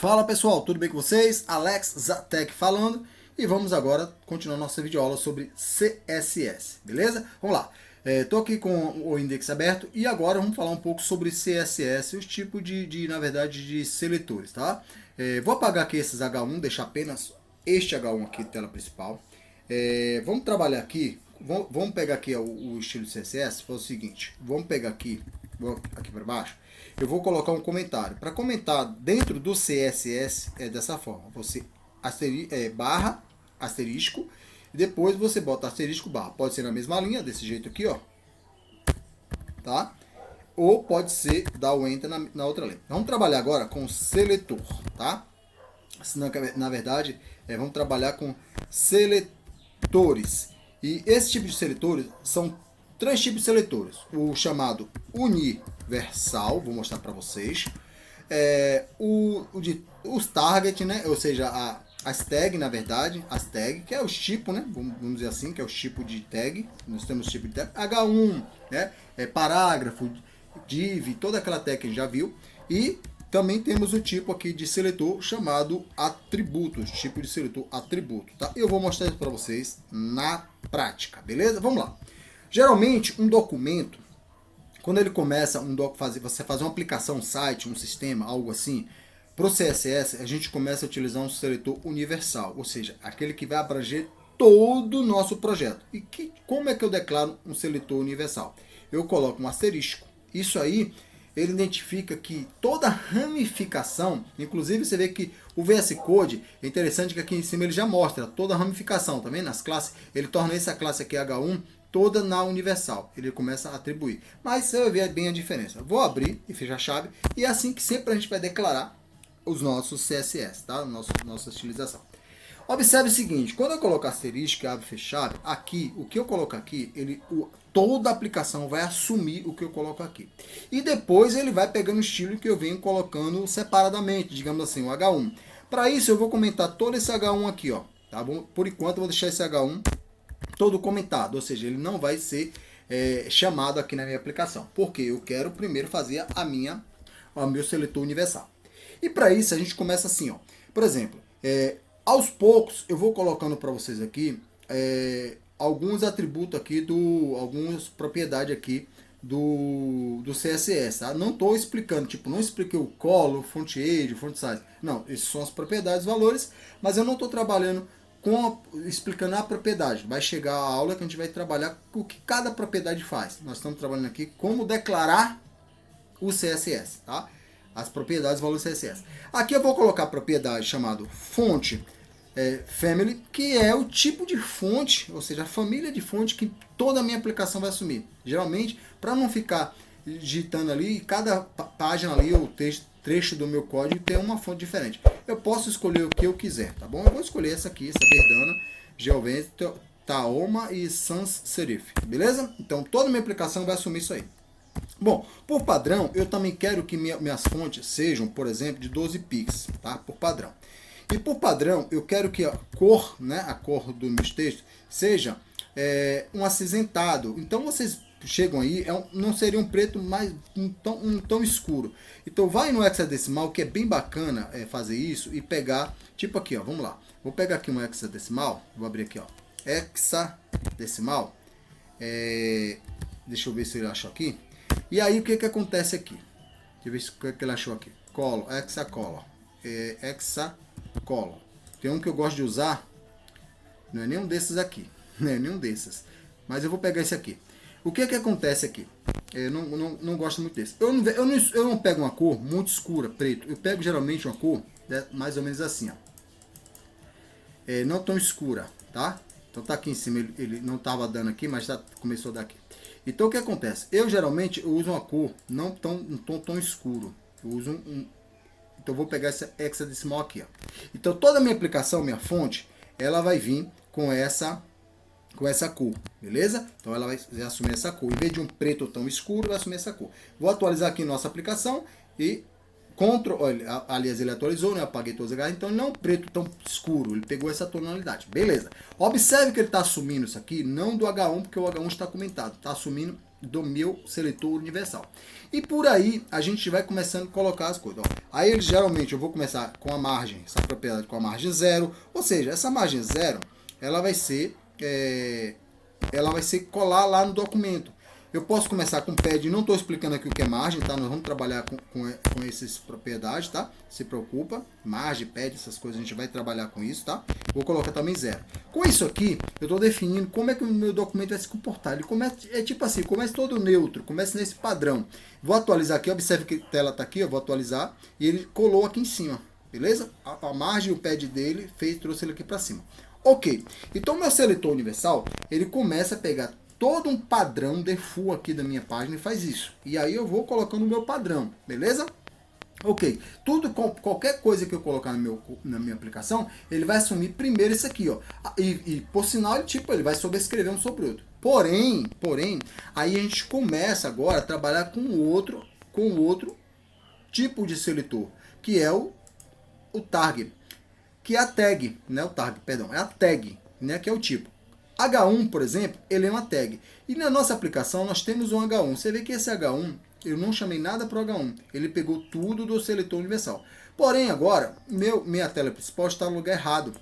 Fala pessoal, tudo bem com vocês? Alex Zatec falando e vamos agora continuar nossa videoaula sobre CSS, beleza? Vamos lá, estou aqui com o index aberto e agora vamos falar um pouco sobre CSS, os tipos na verdade, de seletores, tá? Vou apagar aqui esses H1, deixar apenas este H1 aqui, tela principal. Vamos trabalhar aqui, vamos pegar aqui o estilo CSS, foi o seguinte, vamos pegar aqui, vou aqui para baixo. Eu vou colocar um comentário. Para comentar dentro do CSS é dessa forma. Você barra, asterisco, e depois você bota asterisco, barra. Pode ser na mesma linha, desse jeito aqui, ó. Tá? Ou pode ser dar o enter na outra linha. Vamos trabalhar agora com seletor, tá? Na verdade, vamos trabalhar com seletores. E esse tipo de seletores são três tipos de seletores. O chamado universal, vou mostrar para vocês. Os target, né? Ou seja, as tag, na verdade, as tag, que é os tipos, né? Vamos dizer assim, que é os tipos de tag. Nós temos tipo de tag H1, né? Parágrafo, div, toda aquela tag que a gente já viu. E também temos o tipo aqui de seletor chamado atributos, tipo de seletor atributo, tá? Eu vou mostrar isso para vocês na prática, beleza? Vamos lá. Geralmente, um documento, quando ele começa você fazer uma aplicação, um site, um sistema, algo assim, para o CSS, a gente começa a utilizar um seletor universal, ou seja, aquele que vai abranger todo o nosso projeto. E como é que eu declaro um seletor universal? Eu coloco um asterisco. Isso aí, ele identifica que toda ramificação, inclusive você vê que o VS Code, é interessante que aqui em cima ele já mostra toda a ramificação, também nas classes, ele torna essa classe aqui H1 toda na universal, ele começa a atribuir. Mas você vai ver bem a diferença. Vou abrir e fechar a chave, e é assim que sempre a gente vai declarar os nossos CSS, tá? Nossa utilização. Observe o seguinte, quando eu colocar asterisco, abre e fecha chave, aqui, o que eu coloco aqui, toda a aplicação vai assumir o que eu coloco aqui. E depois ele vai pegando o estilo que eu venho colocando separadamente, digamos assim, o H1. Para isso eu vou comentar todo esse H1 aqui, ó, tá bom? Por enquanto eu vou deixar esse H1 todo comentado, ou seja, ele não vai ser chamado aqui na minha aplicação, porque eu quero primeiro fazer o meu seletor universal. E para isso a gente começa assim, ó. Por exemplo, aos poucos eu vou colocando para vocês aqui alguns atributos aqui algumas propriedades aqui do CSS, tá? Não estou explicando, tipo, não expliquei o color, font age, font size. Não, essas são as propriedades, valores, mas eu não estou trabalhando explicando a propriedade. Vai chegar a aula que a gente vai trabalhar o que cada propriedade faz. Nós estamos trabalhando aqui como declarar o CSS, tá? As propriedades, valor CSS. Aqui eu vou colocar a propriedade chamada font family, que é o tipo de fonte, ou seja, a família de fonte que toda a minha aplicação vai assumir. Geralmente, para não ficar digitando ali, cada página ali, o trecho do meu código tem uma fonte diferente. Eu posso escolher o que eu quiser, tá bom? Eu vou escolher essa aqui, essa Verdana, Geovent, Taoma e Sans Serif, beleza? Então, toda a minha aplicação vai assumir isso aí. Bom, por padrão, eu também quero que minhas fontes sejam, por exemplo, de 12 pixels, tá? Por padrão. E por padrão, eu quero que a cor, né, a cor dos meus textos, seja um acinzentado. Então, vocês chegam aí, não seria um preto mais um tão escuro. Então vai no hexadecimal, que é bem bacana fazer isso e pegar, tipo aqui, ó, vamos lá. Vou pegar aqui um hexadecimal, vou abrir aqui, ó, hexadecimal. Deixa eu ver se ele achou aqui. E aí o que acontece aqui? Deixa eu ver o que ele achou aqui. Color, hexacolor. Hexacolor. Tem um que eu gosto de usar, não é nenhum desses aqui, não é nenhum desses. Mas eu vou pegar esse aqui. O que acontece aqui? Eu não gosto muito desse. Eu não pego uma cor muito escura, preto. Eu pego geralmente uma cor mais ou menos assim, ó. Não tão escura, tá? Então tá aqui em cima, ele não estava dando aqui, mas já começou a dar aqui. Então o que acontece? Eu geralmente uso uma cor não um tom tão escuro. Eu uso então eu vou pegar essa hexadecimal aqui, ó. Então toda a minha aplicação, minha fonte, ela vai vir com essa cor, beleza? Então ela vai assumir essa cor. Em vez de um preto tão escuro, vai assumir essa cor. Vou atualizar aqui nossa aplicação e Ctrl, olha, aliás, ele atualizou, né? Eu apaguei todas as H, então ele não é um preto tão escuro, ele pegou essa tonalidade. Beleza. Observe que ele está assumindo isso aqui, não do H1, porque o H1 está comentado, está assumindo do meu seletor universal. E por aí a gente vai começando a colocar as coisas. Ó. Aí geralmente eu vou começar com a margem, essa propriedade com a margem 0, ou seja, essa margem 0, ela vai ser colar lá no documento. Eu posso começar com pad, não estou explicando aqui o que é margem, tá? Nós vamos trabalhar com essas propriedades, tá? Se preocupa, margem, pad, essas coisas a gente vai trabalhar com isso, tá? Vou colocar também 0. Com isso aqui, eu estou definindo como é que o meu documento vai se comportar. Ele começa, tipo assim, começa todo neutro, começa nesse padrão. Vou atualizar aqui, observe que a tela está aqui, eu vou atualizar, e ele colou aqui em cima, beleza? A margem e o pad dele trouxe ele aqui para cima. Ok, então meu seletor universal, ele começa a pegar todo um padrão default aqui da minha página e faz isso. E aí eu vou colocando o meu padrão, beleza? Ok, qualquer coisa que eu colocar na minha aplicação, ele vai assumir primeiro isso aqui, ó. E por sinal, ele vai sobrescrever um sobre o outro. Porém, aí a gente começa agora a trabalhar com outro tipo de seletor, que é o tag, que é a tag, né? O tag, perdão, é a tag, né? Que é o tipo. H1, por exemplo, ele é uma tag. E na nossa aplicação nós temos um H1. Você vê que esse H1, eu não chamei nada para o H1. Ele pegou tudo do seletor universal. Porém, agora, minha tela principal está no lugar errado.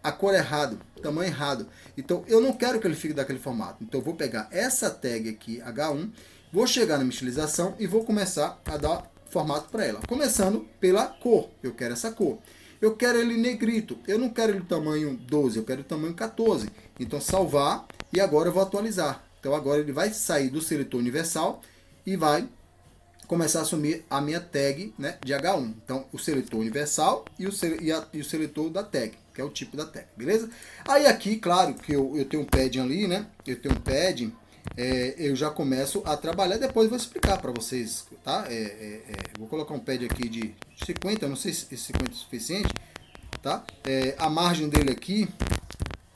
A cor é errada, o tamanho é errado. Então, eu não quero que ele fique daquele formato. Então, eu vou pegar essa tag aqui, H1, vou chegar na minha estilização e vou começar a dar formato para ela. Começando pela cor. Eu quero essa cor. Eu quero ele negrito, eu não quero ele tamanho 12, eu quero o tamanho 14. Então salvar e agora eu vou atualizar. Então agora ele vai sair do seletor universal e vai começar a assumir a minha tag, né, de H1. Então o seletor universal e o seletor da tag, que é o tipo da tag, beleza? Aí aqui, claro que eu tenho um padding ali, né? Eu tenho um padding, eu já começo a trabalhar, depois vou explicar para vocês, tá? Vou colocar um pad aqui de 50, não sei se 50 é suficiente, tá? A margem dele aqui,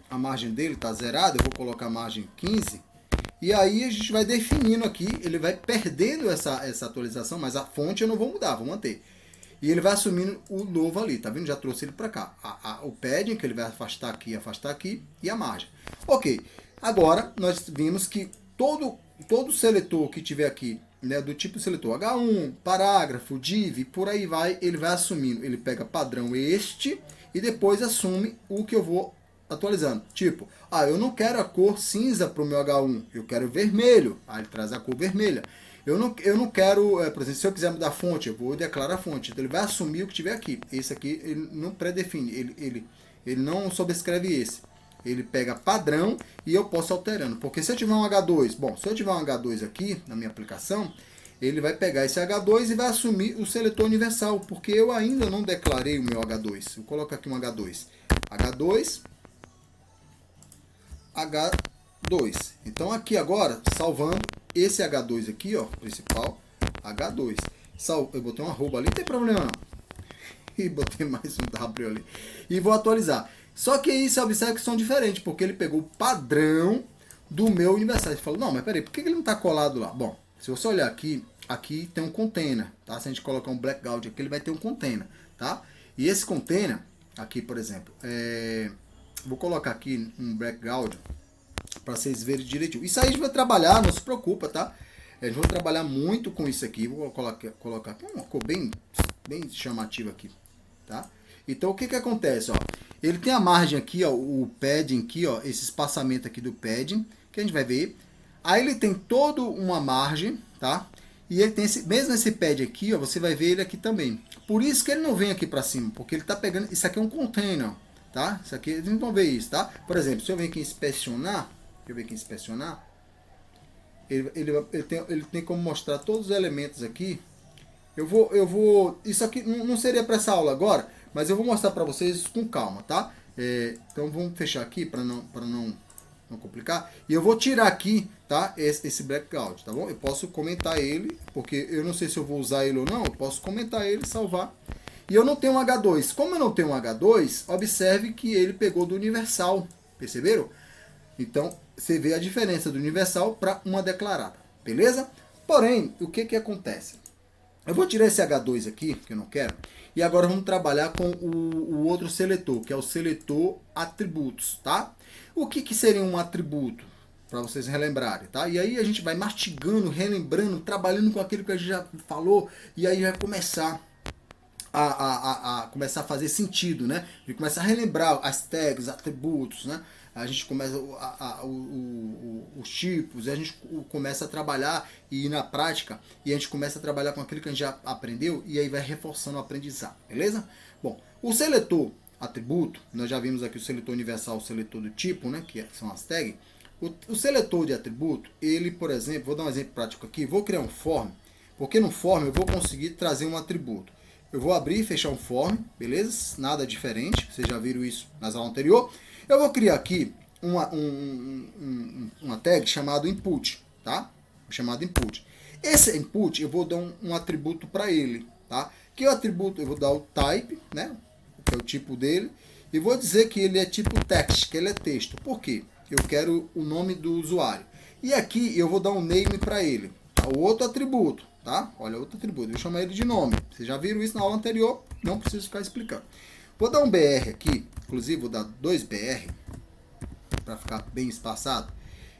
a margem dele tá zerada, eu vou colocar a margem 15, e aí a gente vai definindo aqui, ele vai perdendo essa atualização, mas a fonte eu não vou mudar, vou manter. E ele vai assumindo o novo ali, tá vendo? Já trouxe ele para cá. O padding, que ele vai afastar aqui, e a margem. Ok, agora nós vimos que todo seletor que tiver aqui, né, do tipo seletor H1, parágrafo, div, por aí vai, ele vai assumindo. Ele pega padrão este e depois assume o que eu vou atualizando. Tipo, eu não quero a cor cinza para o meu H1, eu quero vermelho. Aí ele traz a cor vermelha. Eu não quero, por exemplo, se eu quiser mudar a fonte, eu vou declarar a fonte. Então ele vai assumir o que tiver aqui. Esse aqui ele não predefine, ele não sobrescreve esse. Ele pega padrão e eu posso alterando. Porque se eu tiver um H2, se eu tiver um H2 aqui na minha aplicação, ele vai pegar esse H2 e vai assumir o seletor universal, porque eu ainda não declarei o meu H2. Eu coloco aqui um H2. H2. H2. Então aqui agora, salvando esse H2 aqui, ó, principal, H2. Eu botei uma arroba ali, não tem problema não. E botei mais um W ali. E vou atualizar. Só que aí você observa que são diferentes, porque ele pegou o padrão do meu universal. Ele falou, não, mas peraí, por que ele não está colado lá? Bom, se você olhar aqui, aqui tem um container, tá? Se a gente colocar um background aqui, ele vai ter um container, tá? E esse container, aqui por exemplo, vou colocar aqui um background para vocês verem direitinho. Isso aí a gente vai trabalhar, não se preocupa, tá? A gente vai trabalhar muito com isso aqui. Vou colocar aqui uma cor bem chamativa aqui, tá? Então o que acontece, ó? Ele tem a margem aqui, ó, o padding aqui, ó, esse espaçamento aqui do padding, que a gente vai ver. Aí ele tem toda uma margem, tá? E ele tem mesmo esse pad aqui, ó, você vai ver ele aqui também. Por isso que ele não vem aqui para cima, porque ele tá pegando, isso aqui é um container, tá? Isso aqui, eles não vão ver isso, tá? Por exemplo, se eu venho aqui inspecionar, ele tem como mostrar todos os elementos aqui. Eu vou, isso aqui não seria para essa aula agora, mas eu vou mostrar para vocês com calma, tá? Então vamos fechar aqui para não complicar. E eu vou tirar aqui, tá? Esse background, tá bom? Eu posso comentar ele, porque eu não sei se eu vou usar ele ou não. Eu posso comentar ele, salvar. E eu não tenho um H2. Como eu não tenho um H2, observe que ele pegou do universal. Perceberam? Então, você vê a diferença do universal para uma declarada. Beleza? Porém, o que acontece? Eu vou tirar esse H2 aqui, que eu não quero, e agora vamos trabalhar com o outro seletor, que é o seletor atributos, tá? O que seria um atributo? Para vocês relembrarem, tá? E aí a gente vai mastigando, relembrando, trabalhando com aquilo que a gente já falou, e aí vai começar começar a fazer sentido, né? E começar a relembrar as tags, atributos, né? A gente começa os tipos, a gente começa a trabalhar e ir na prática, e a gente começa a trabalhar com aquilo que a gente já aprendeu, e aí vai reforçando o aprendizado, beleza? Bom, o seletor atributo, nós já vimos aqui o seletor universal, o seletor do tipo, né? Que são as tags. O seletor de atributo, ele, por exemplo, vou dar um exemplo prático aqui, vou criar um form, porque no form eu vou conseguir trazer um atributo. Eu vou abrir e fechar um form, beleza? Nada diferente, vocês já viram isso nas aulas anteriores. Eu vou criar aqui uma tag chamada input, tá? Chamado input. Esse input eu vou dar um atributo para ele, tá? Que o atributo eu vou dar o type, né? Que é o tipo dele, e vou dizer que ele é tipo text, que ele é texto. Por quê? Eu quero o nome do usuário. E aqui eu vou dar um name para ele, tá? O outro atributo, tá? Olha, outro atributo. Eu vou chamar ele de nome. Vocês já viram isso na aula anterior, não preciso ficar explicando. Vou dar um BR aqui, inclusive vou dar 2 BR, para ficar bem espaçado.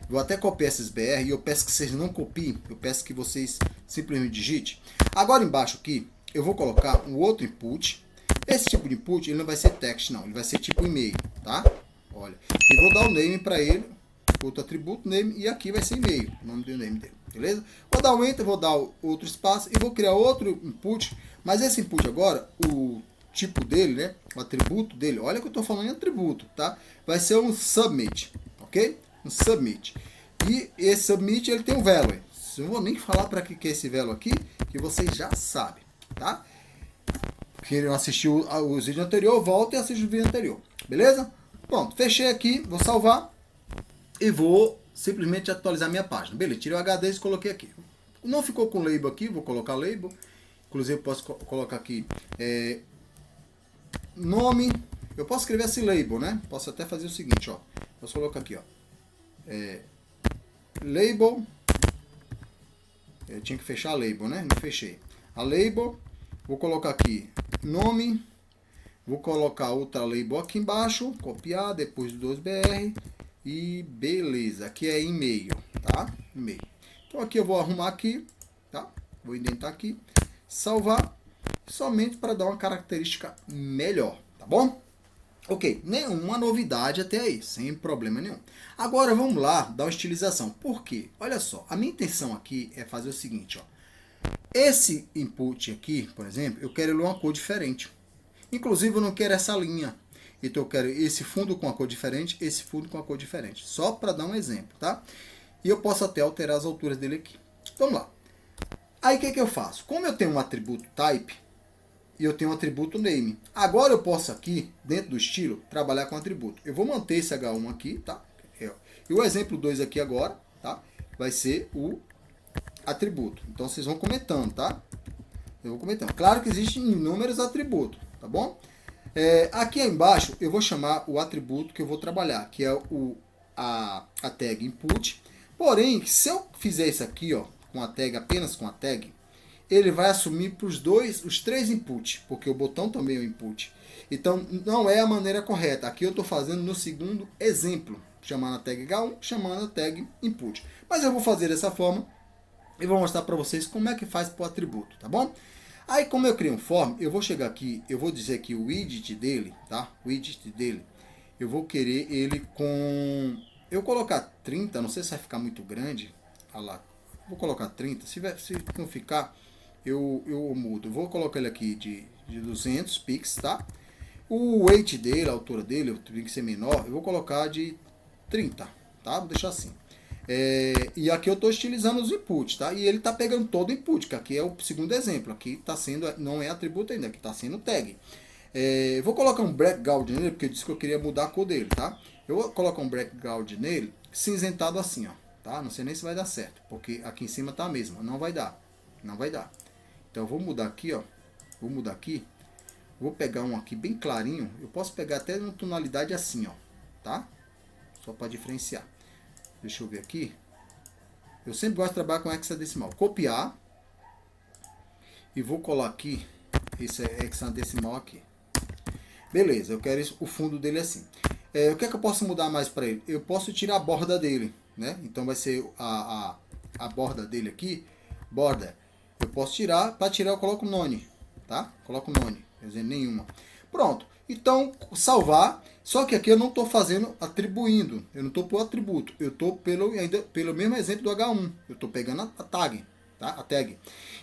Vou até copiar esses BR e eu peço que vocês não copiem, eu peço que vocês simplesmente digitem. Agora embaixo aqui, eu vou colocar um outro input. Esse tipo de input ele não vai ser text, não, ele vai ser tipo e-mail, tá? Olha, e vou dar o name para ele, outro atributo, name, e aqui vai ser e-mail, o nome do name dele, beleza? Vou dar um enter, vou dar outro espaço e vou criar outro input, mas esse input agora, o tipo dele, né, o atributo dele, olha que eu estou falando em atributo, tá? Vai ser um submit, ok? Um submit. E esse submit ele tem um value. Eu não vou nem falar para que é esse value aqui, que vocês já sabem, tá? Quem não assistiu os vídeos anteriores, volta e assiste o vídeo anterior, beleza? Pronto, fechei aqui, vou salvar e vou simplesmente atualizar minha página. Beleza, tirei o HD e coloquei aqui. Não ficou com label aqui, vou colocar label. Inclusive posso colocar aqui nome. Eu posso escrever esse label, né? Posso até fazer o seguinte, ó. Posso colocar aqui, ó. Label. Eu tinha que fechar a label, né? Não fechei. A label. Vou colocar aqui nome. Vou colocar outra label aqui embaixo. Copiar, depois do 2BR. E beleza. Aqui é e-mail, tá? E-mail. Então aqui eu vou arrumar aqui, tá? Vou indentar aqui. Salvar. Somente para dar uma característica melhor, tá bom? Ok, nenhuma novidade até aí, sem problema nenhum. Agora vamos lá dar uma estilização. Por quê? Olha só, a minha intenção aqui é fazer o seguinte, ó. Esse input aqui, por exemplo, eu quero ele uma cor diferente. Inclusive eu não quero essa linha. Então eu quero esse fundo com uma cor diferente, esse fundo com uma cor diferente. Só para dar um exemplo, tá? E eu posso até alterar as alturas dele aqui. Vamos lá. Aí o que eu faço? Como eu tenho um atributo type, e eu tenho um atributo name. Agora eu posso aqui, dentro do estilo, trabalhar com atributo. Eu vou manter esse H1 aqui, tá? E o exemplo 2 aqui agora, tá? Vai ser o atributo. Então vocês vão comentando, tá? Eu vou comentando. Claro que existem inúmeros atributos, tá bom? Aqui embaixo eu vou chamar o atributo que eu vou trabalhar, que é a tag input. Porém, se eu fizer isso aqui, ó, com a tag, apenas com a tag, ele vai assumir para os 3 inputs, porque o botão também é o input. Então, não é a maneira correta. Aqui eu estou fazendo no segundo exemplo, chamando a tag H1, chamando a tag input. Mas eu vou fazer dessa forma e vou mostrar para vocês como é que faz para o atributo, tá bom? Aí, como eu criei um form, eu vou chegar aqui, eu vou dizer que o widget dele, tá? O widget dele, eu vou querer ele com... Eu colocar 30, não sei se vai ficar muito grande. Olha lá, vou colocar 30, se não ficar... Eu mudo. Vou colocar ele aqui de 200 pixels, tá? O weight dele, a altura dele, tem que ser menor. Eu vou colocar de 30, tá? Vou deixar assim. E aqui eu estou estilizando os inputs, tá? E ele está pegando todo o input, que aqui é o segundo exemplo. Aqui está sendo, não é atributo ainda, aqui está sendo tag. Vou colocar um background nele, porque eu disse que eu queria mudar a cor dele, tá? Eu vou colocar um background nele, cinzentado assim, ó, tá? Não sei nem se vai dar certo, porque aqui em cima está a mesma. Não vai dar, não vai dar. Então eu vou mudar aqui, ó. Vou mudar aqui. Vou pegar um aqui bem clarinho. Eu posso pegar até uma tonalidade assim, ó. Tá? Só para diferenciar. Deixa eu ver aqui. Eu sempre gosto de trabalhar com hexadecimal. Copiar. e vou colar aqui, esse é hexadecimal aqui. Beleza, eu quero o fundo dele assim. O que é que eu posso mudar mais para ele? Eu posso tirar a borda dele, né? Então vai ser a borda dele aqui, borda. Eu posso tirar, para tirar eu coloco none, tá? Coloco none, quer dizer, nenhuma. Pronto, então salvar, só que aqui eu não estou fazendo atribuindo, eu não estou por atributo, eu estou ainda pelo mesmo exemplo do H1, eu estou pegando a tag, tá? A tag.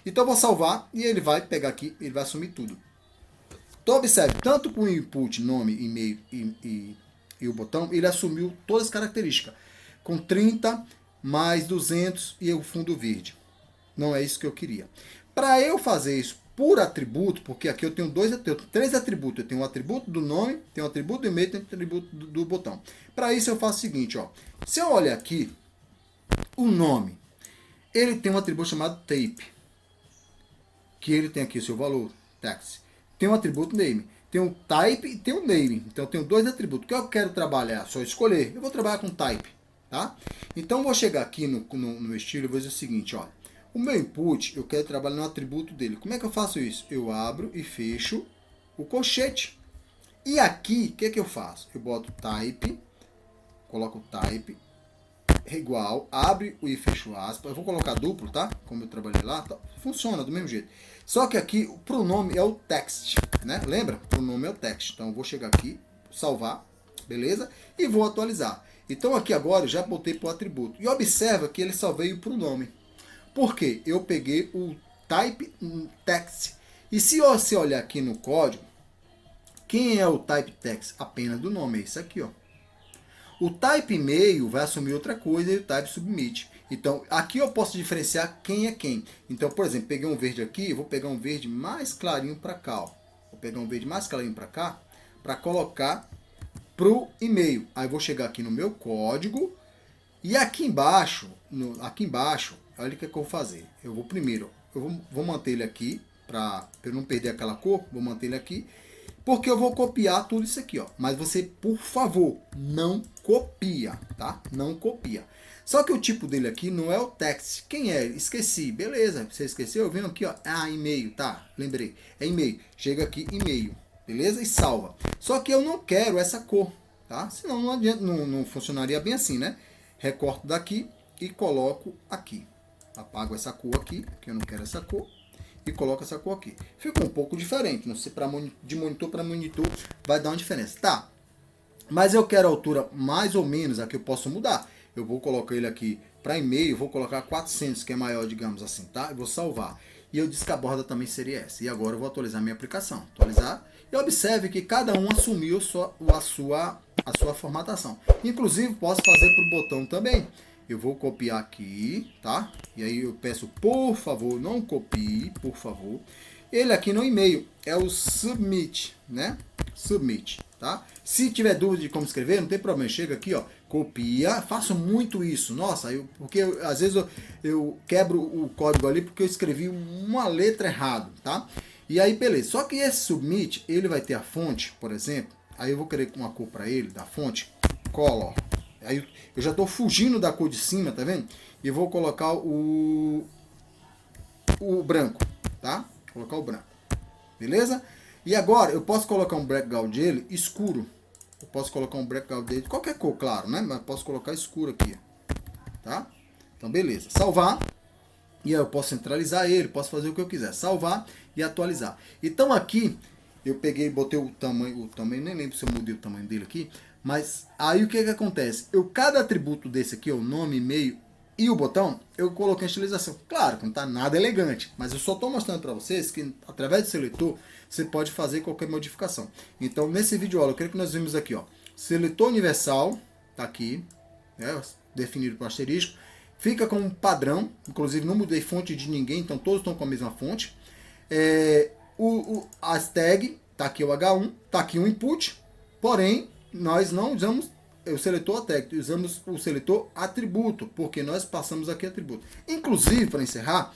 Então eu vou salvar e ele vai pegar aqui, ele vai assumir tudo. Então observe, tanto com o input, nome, e-mail e o botão, ele assumiu todas as características, com 30 mais 200 e o fundo verde. Não é isso que eu queria. Para eu fazer isso por atributo, porque aqui eu tenho três atributos. Eu tenho o atributo do nome, tenho o atributo do e-mail, tenho o atributo do botão. Para isso eu faço o seguinte, ó. Se eu olhar aqui, o nome, ele tem um atributo chamado type, que ele tem aqui o seu valor, text. Tem um atributo name, tem um type e tem um name. Então eu tenho dois atributos. O que eu quero trabalhar? Só escolher. Eu vou trabalhar com type, tá? Então eu vou chegar aqui no estilo e vou dizer o seguinte, ó. O meu input, eu quero trabalhar no atributo dele. Como é que eu faço isso? Eu abro e fecho o colchete. E aqui, o que é que eu faço? Eu boto type, coloco type, igual, abre e fecho aspas. Eu vou colocar duplo, tá? Como eu trabalhei lá, tá? Funciona do mesmo jeito. Só que aqui o pronome é o text, né? Lembra? O pronome é o text. Então eu vou chegar aqui, salvar, beleza? E vou atualizar. Então aqui agora eu já botei para o atributo. E observa que ele só veio para o nome. Por quê? Eu peguei o type text. E se você olhar aqui no código, quem é o type text? Apenas do nome, é esse aqui, ó. O type e-mail vai assumir outra coisa e o type submit. Então, aqui eu posso diferenciar quem é quem. Então, por exemplo, peguei um verde aqui, vou pegar um verde mais clarinho para cá, ó. Vou pegar um verde mais clarinho para cá, para colocar pro e-mail. Aí eu vou chegar aqui no meu código e aqui embaixo, olha o que eu vou fazer. Eu vou primeiro, vou manter ele aqui, para eu não perder aquela cor, vou manter ele aqui, porque eu vou copiar tudo isso aqui, ó. Mas você, por favor, não copia, tá? Não copia. Só que o tipo dele aqui não é o text. Quem é? Esqueci. Beleza, você esqueceu? Eu venho aqui, ó. Ah, e-mail, tá? Lembrei. É e-mail. Chega aqui, e-mail. Beleza? E salva. Só que eu não quero essa cor, tá? Senão não adianta, não funcionaria bem assim, né? Recorto daqui e coloco aqui. Apago essa cor aqui, que eu não quero essa cor. E coloco essa cor aqui. Fica um pouco diferente. Não sei, de monitor para monitor vai dar uma diferença. Tá. Mas eu quero a altura mais ou menos, aqui eu posso mudar. Eu vou colocar ele aqui para e-mail, vou colocar 400, que é maior, digamos assim, tá? Eu vou salvar. E eu disse que a borda também seria essa. E agora eu vou atualizar minha aplicação. Atualizar. E observe que cada um assumiu a sua formatação. Inclusive, posso fazer para o botão também. Eu vou copiar aqui, tá? E aí eu peço, por favor, não copie, por favor. Ele aqui no e-mail é o submit, né? Submit, tá? Se tiver dúvida de como escrever, não tem problema. Chega aqui, ó, copia. Faço muito isso. Nossa, porque às vezes eu quebro o código ali porque eu escrevi uma letra errado, tá? E aí, beleza. Só que esse submit, ele vai ter a fonte, por exemplo. Aí eu vou querer uma cor para ele, da fonte, color. Aí eu já estou fugindo da cor de cima, tá vendo? E vou colocar o branco, tá? Vou colocar o branco, beleza? E agora eu posso colocar um background dele escuro. Eu posso colocar um background dele de qualquer cor, claro, né? Mas posso colocar escuro aqui, tá? Então beleza, salvar. E aí eu posso centralizar ele, posso fazer o que eu quiser, salvar e atualizar. Então aqui eu peguei, botei o tamanho, nem lembro se eu mudei o tamanho dele aqui. Mas aí o que acontece? Cada atributo desse aqui, o nome, e-mail e o botão, eu coloquei em estilização. Claro que não está nada elegante, mas eu só estou mostrando para vocês que através do seletor você pode fazer qualquer modificação. Então nesse vídeo aula, eu quero que nós vimos aqui, ó, seletor universal, tá aqui, né, definido por asterisco, fica como padrão, inclusive não mudei fonte de ninguém, então todos estão com a mesma fonte. As tag, tá aqui o H1, tá aqui o input, porém nós não usamos o seletor tag, usamos o seletor atributo, porque nós passamos aqui atributo. Inclusive, para encerrar,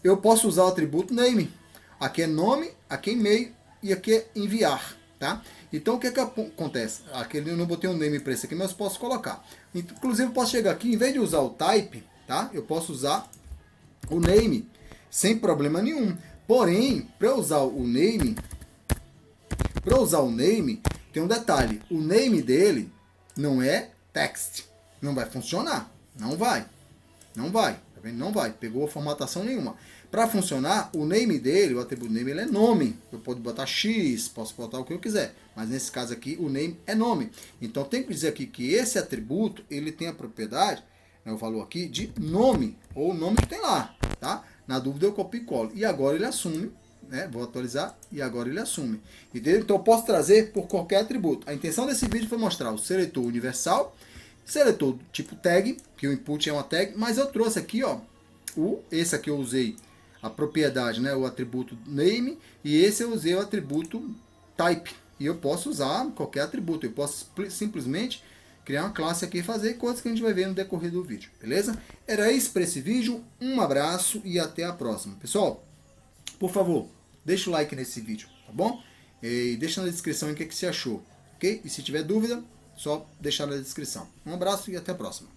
eu posso usar o atributo name. Aqui é nome, aqui é e-mail e aqui é enviar, tá? Então o que acontece? Aqui eu não botei um name para esse aqui, mas eu posso colocar. Inclusive eu posso chegar aqui, em vez de usar o type, tá? Eu posso usar o name sem problema nenhum. Porém, para usar o name, tem um detalhe. O name dele não é text. Não vai funcionar. Não vai. Tá vendo? Não vai. Pegou formatação nenhuma. Para funcionar, o name dele, o atributo name, ele é nome. Eu posso botar X, posso botar o que eu quiser. Mas nesse caso aqui, o name é nome. Então tem que dizer aqui que esse atributo, ele tem a propriedade, o valor aqui, de nome. Ou o nome que tem lá. Tá? Na dúvida eu copio e colo. E agora ele assume. Né? Vou atualizar e agora ele assume. Entendeu? Então eu posso trazer por qualquer atributo. A intenção desse vídeo foi mostrar o seletor universal, seletor do tipo tag, que o input é uma tag, mas eu trouxe aqui, ó, esse aqui eu usei a propriedade, né, o atributo name, e esse eu usei o atributo type. E eu posso usar qualquer atributo, eu posso simplesmente criar uma classe aqui e fazer coisas que a gente vai ver no decorrer do vídeo, beleza? Era isso para esse vídeo, um abraço e até a próxima. Pessoal, por favor, deixa o like nesse vídeo, tá bom? E deixa na descrição o que você achou, ok? E se tiver dúvida, só deixar na descrição. Um abraço e até a próxima.